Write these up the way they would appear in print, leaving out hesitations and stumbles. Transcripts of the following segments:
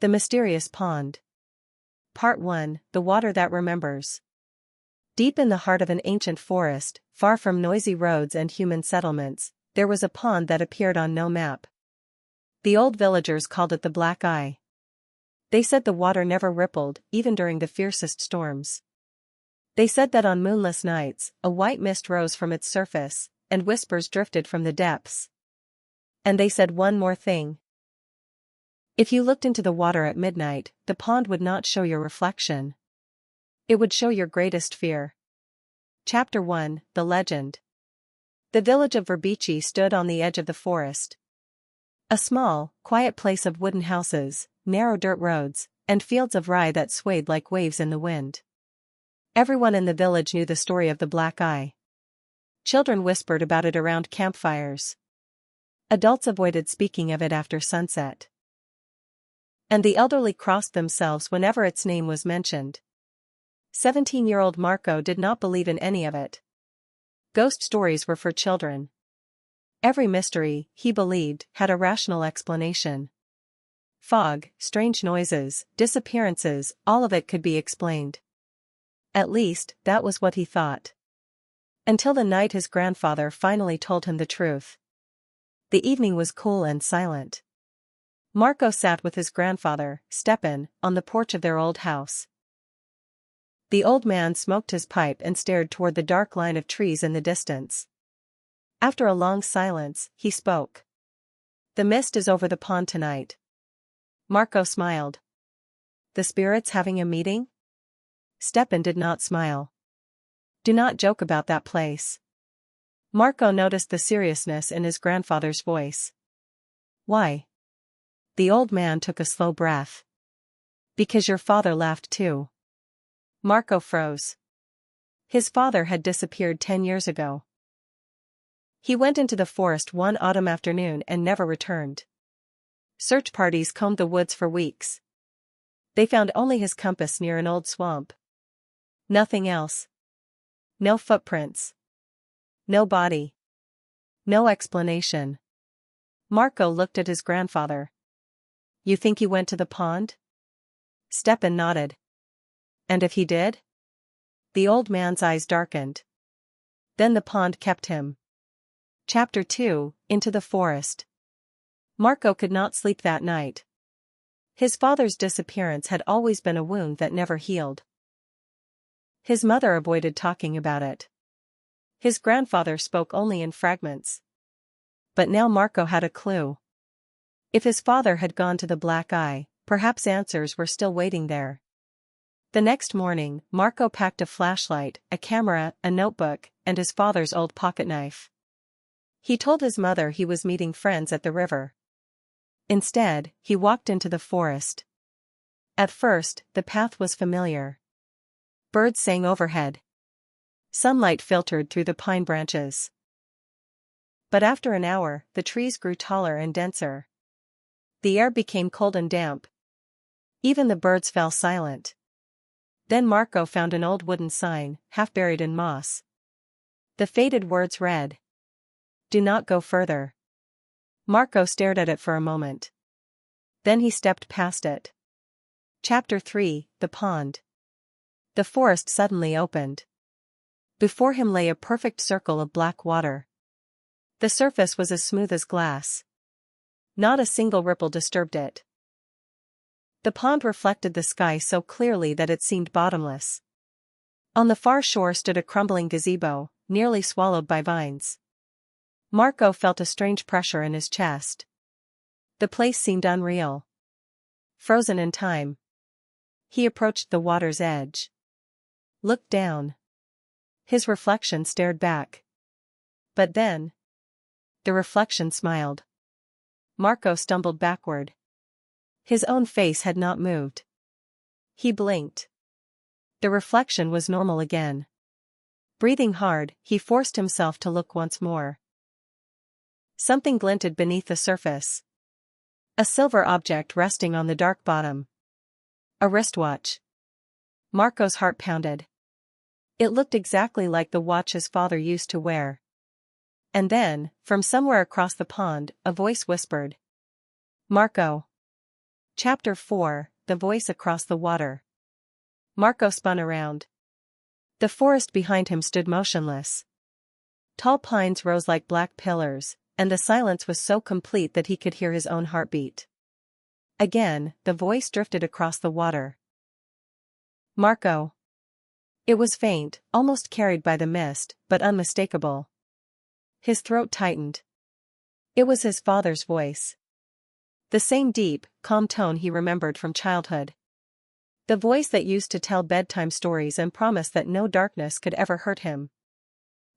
The Mysterious Pond. Part 1, The Water That Remembers. Deep in the heart of an ancient forest, far from noisy roads and human settlements, there was a pond that appeared on no map. The old villagers called it the Black Eye. They said the water never rippled, even during the fiercest storms. They said that on moonless nights, a white mist rose from its surface, and whispers drifted from the depths. And they said one more thing. If you looked into the water at midnight, the pond would not show your reflection. It would show your greatest fear. Chapter 1, The Legend. The village of Verbici stood on the edge of the forest. A small, quiet place of wooden houses, narrow dirt roads, and fields of rye that swayed like waves in the wind. Everyone in the village knew the story of the Black Eye. Children whispered about it around campfires. Adults avoided speaking of it after sunset. And the elderly crossed themselves whenever its name was mentioned. 17-year-old Marko did not believe in any of it. Ghost stories were for children. Every mystery, he believed, had a rational explanation. Fog, strange noises, disappearances, all of it could be explained. At least, that was what he thought. Until the night his grandfather finally told him the truth. The evening was cool and silent. Marko sat with his grandfather, Stepan, on the porch of their old house. The old man smoked his pipe and stared toward the dark line of trees in the distance. After a long silence, he spoke. "The mist is over the pond tonight." Marko smiled. "The spirits having a meeting?" Stepan did not smile. "Do not joke about that place." Marko noticed the seriousness in his grandfather's voice. "Why?" The old man took a slow breath. "Because your father laughed too." Marko froze. His father had disappeared 10 years ago. He went into the forest one autumn afternoon and never returned. Search parties combed the woods for weeks. They found only his compass near an old swamp. Nothing else. No footprints. No body. No explanation. Marko looked at his grandfather. "You think he went to the pond?" Stepan nodded. "And if he did?" The old man's eyes darkened. "Then the pond kept him." Chapter 2, Into the Forest. Marko could not sleep that night. His father's disappearance had always been a wound that never healed. His mother avoided talking about it. His grandfather spoke only in fragments. But now Marko had a clue. If his father had gone to the Black Eye, perhaps answers were still waiting there. The next morning, Marko packed a flashlight, a camera, a notebook, and his father's old pocketknife. He told his mother he was meeting friends at the river. Instead, he walked into the forest. At first, the path was familiar. Birds sang overhead. Sunlight filtered through the pine branches. But after an hour, the trees grew taller and denser. The air became cold and damp. Even the birds fell silent. Then Marko found an old wooden sign, half buried in moss. The faded words read, "Do not go further." Marko stared at it for a moment. Then he stepped past it. Chapter 3, The Pond. The forest suddenly opened. Before him lay a perfect circle of black water. The surface was as smooth as glass. Not a single ripple disturbed it. The pond reflected the sky so clearly that it seemed bottomless. On the far shore stood a crumbling gazebo, nearly swallowed by vines. Marko felt a strange pressure in his chest. The place seemed unreal. Frozen in time. He approached the water's edge. Looked down. His reflection stared back. But then, the reflection smiled. Marko stumbled backward. His own face had not moved. He blinked. The reflection was normal again. Breathing hard, he forced himself to look once more. Something glinted beneath the surface. A silver object resting on the dark bottom. A wristwatch. Marko's heart pounded. It looked exactly like the watch his father used to wear. And then, from somewhere across the pond, a voice whispered, "Marko." Chapter 4, The Voice Across the Water. Marko spun around. The forest behind him stood motionless. Tall pines rose like black pillars, and the silence was so complete that he could hear his own heartbeat. Again, the voice drifted across the water. Marko. It was faint, almost carried by the mist, but unmistakable. His throat tightened. It was his father's voice. The same deep, calm tone he remembered from childhood. The voice that used to tell bedtime stories and promise that no darkness could ever hurt him.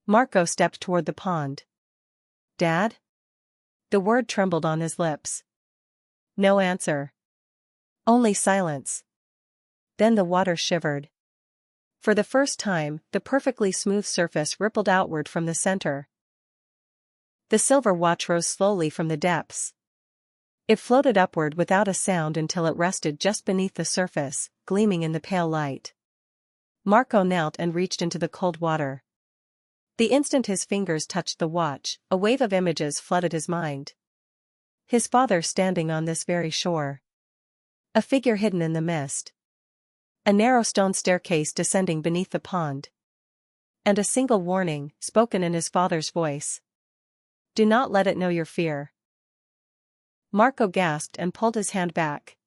Marko stepped toward the pond. "Dad?" The word trembled on his lips. No answer. Only silence. Then the water shivered. For the first time, the perfectly smooth surface rippled outward from the center. The silver watch rose slowly from the depths. It floated upward without a sound until it rested just beneath the surface, gleaming in the pale light. Marko knelt and reached into the cold water. The instant his fingers touched the watch, a wave of images flooded his mind. His father standing on this very shore. A figure hidden in the mist. A narrow stone staircase descending beneath the pond. And a single warning, spoken in his father's voice. "Do not let it know your fear." Marko gasped and pulled his hand back.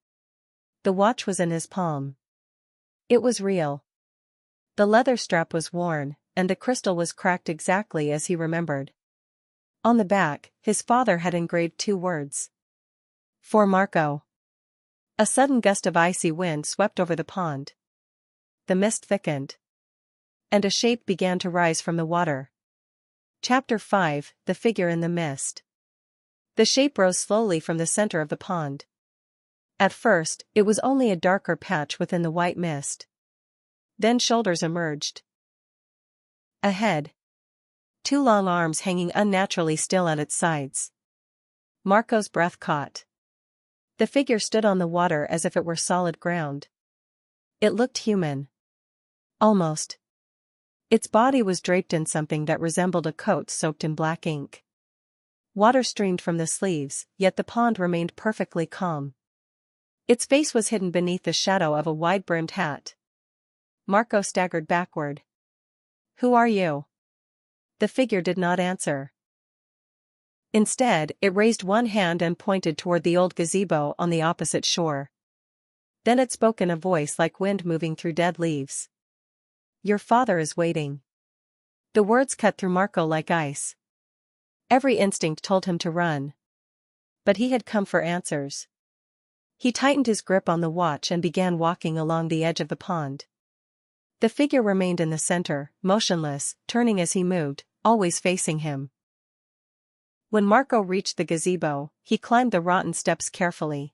The watch was in his palm. It was real. The leather strap was worn, and the crystal was cracked exactly as he remembered. On the back, his father had engraved 2 words. "For Marko." A sudden gust of icy wind swept over the pond. The mist thickened. And a shape began to rise from the water. Chapter 5, The Figure in the Mist. The shape rose slowly from the center of the pond. At first, it was only a darker patch within the white mist. Then shoulders emerged. A head. 2 long arms hanging unnaturally still at its sides. Marko's breath caught. The figure stood on the water as if it were solid ground. It looked human. Almost. Its body was draped in something that resembled a coat soaked in black ink. Water streamed from the sleeves, yet the pond remained perfectly calm. Its face was hidden beneath the shadow of a wide-brimmed hat. Marko staggered backward. "Who are you?" The figure did not answer. Instead, it raised one hand and pointed toward the old gazebo on the opposite shore. Then it spoke in a voice like wind moving through dead leaves. "Your father is waiting." The words cut through Marko like ice. Every instinct told him to run. But he had come for answers. He tightened his grip on the watch and began walking along the edge of the pond. The figure remained in the center, motionless, turning as he moved, always facing him. When Marko reached the gazebo, he climbed the rotten steps carefully.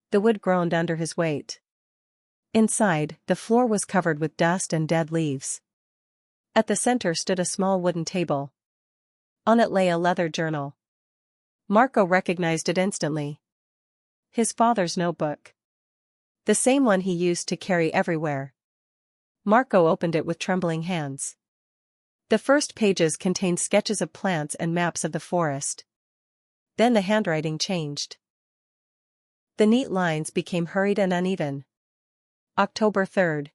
The wood groaned under his weight. Inside, the floor was covered with dust and dead leaves. At the center stood a small wooden table. On it lay a leather journal. Marko recognized it instantly. His father's notebook. The same one he used to carry everywhere. Marko opened it with trembling hands. The first pages contained sketches of plants and maps of the forest. Then the handwriting changed. The neat lines became hurried and uneven. October 3rd.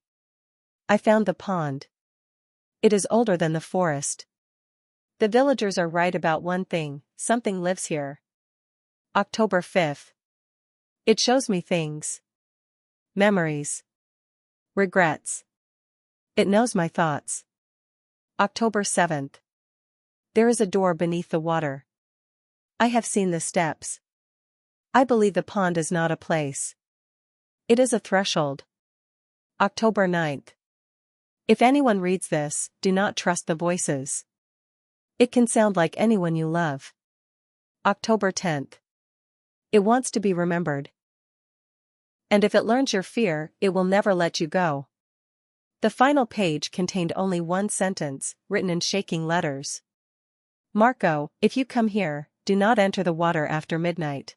I found the pond. It is older than the forest. The villagers are right about one thing, something lives here. October 5th. It shows me things. Memories. Regrets. It knows my thoughts. October 7th. There is a door beneath the water. I have seen the steps. I believe the pond is not a place. It is a threshold. October 9th. If anyone reads this, do not trust the voices. It can sound like anyone you love. October 10th. It wants to be remembered. And if it learns your fear, it will never let you go. The final page contained only one sentence, written in shaking letters. Marko, if you come here, do not enter the water after midnight.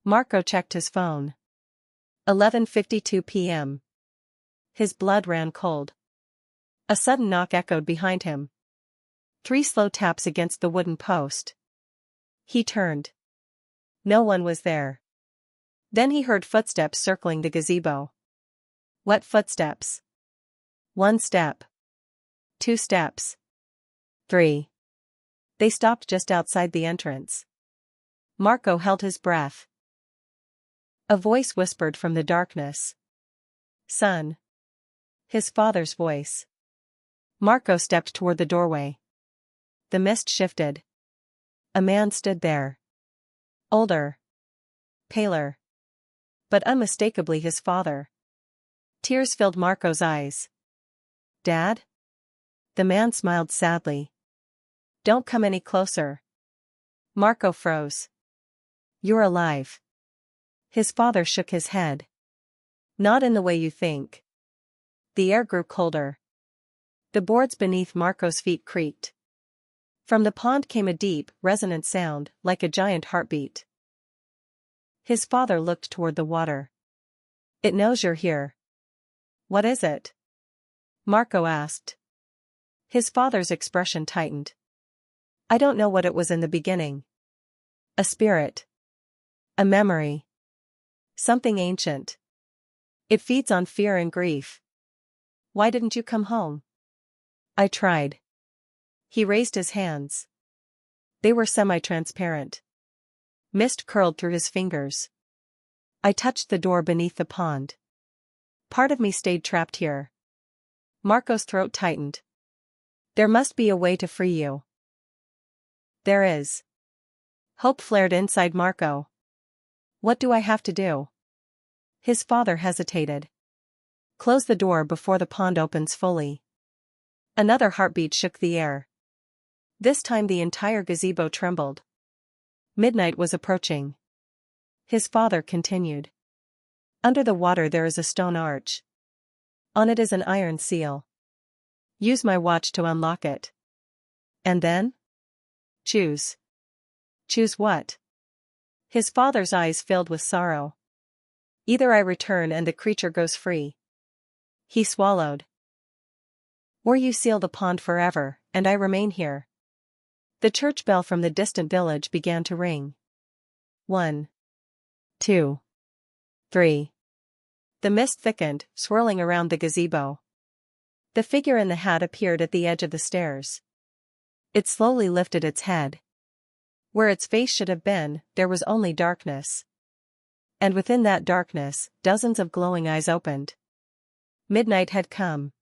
Marko checked his phone. 11:52 p.m. His blood ran cold. A sudden knock echoed behind him. 3 slow taps against the wooden post. He turned. No one was there. Then he heard footsteps circling the gazebo. What footsteps? 1 step. 2 steps. 3. They stopped just outside the entrance. Marko held his breath. A voice whispered from the darkness. "Son." His father's voice. Marko stepped toward the doorway. The mist shifted. A man stood there. Older. Paler. But unmistakably his father. Tears filled Marko's eyes. "Dad?" The man smiled sadly. "Don't come any closer." Marko froze. "You're alive." His father shook his head. "Not in the way you think." The air grew colder. The boards beneath Marko's feet creaked. From the pond came a deep, resonant sound, like a giant heartbeat. His father looked toward the water. "It knows you're here." "What is it?" Marko asked. His father's expression tightened. "I don't know what it was in the beginning. A spirit. A memory. Something ancient. It feeds on fear and grief. Why didn't you come home?" "I tried." He raised his hands. They were semi-transparent. Mist curled through his fingers. "I touched the door beneath the pond. Part of me stayed trapped here." Marko's throat tightened. "There must be a way to free you." "There is." Hope flared inside Marko. "What do I have to do?" His father hesitated. "Close the door before the pond opens fully." Another heartbeat shook the air. This time the entire gazebo trembled. Midnight was approaching. His father continued. "Under the water there is a stone arch. On it is an iron seal. Use my watch to unlock it." "And then?" "Choose." "Choose what?" His father's eyes filled with sorrow. "Either I return and the creature goes free." He swallowed. "Or you seal the pond forever, and I remain here." The church bell from the distant village began to ring. 1. 2. 3. The mist thickened, swirling around the gazebo. The figure in the hat appeared at the edge of the stairs. It slowly lifted its head. Where its face should have been, there was only darkness. And within that darkness, dozens of glowing eyes opened. Midnight had come.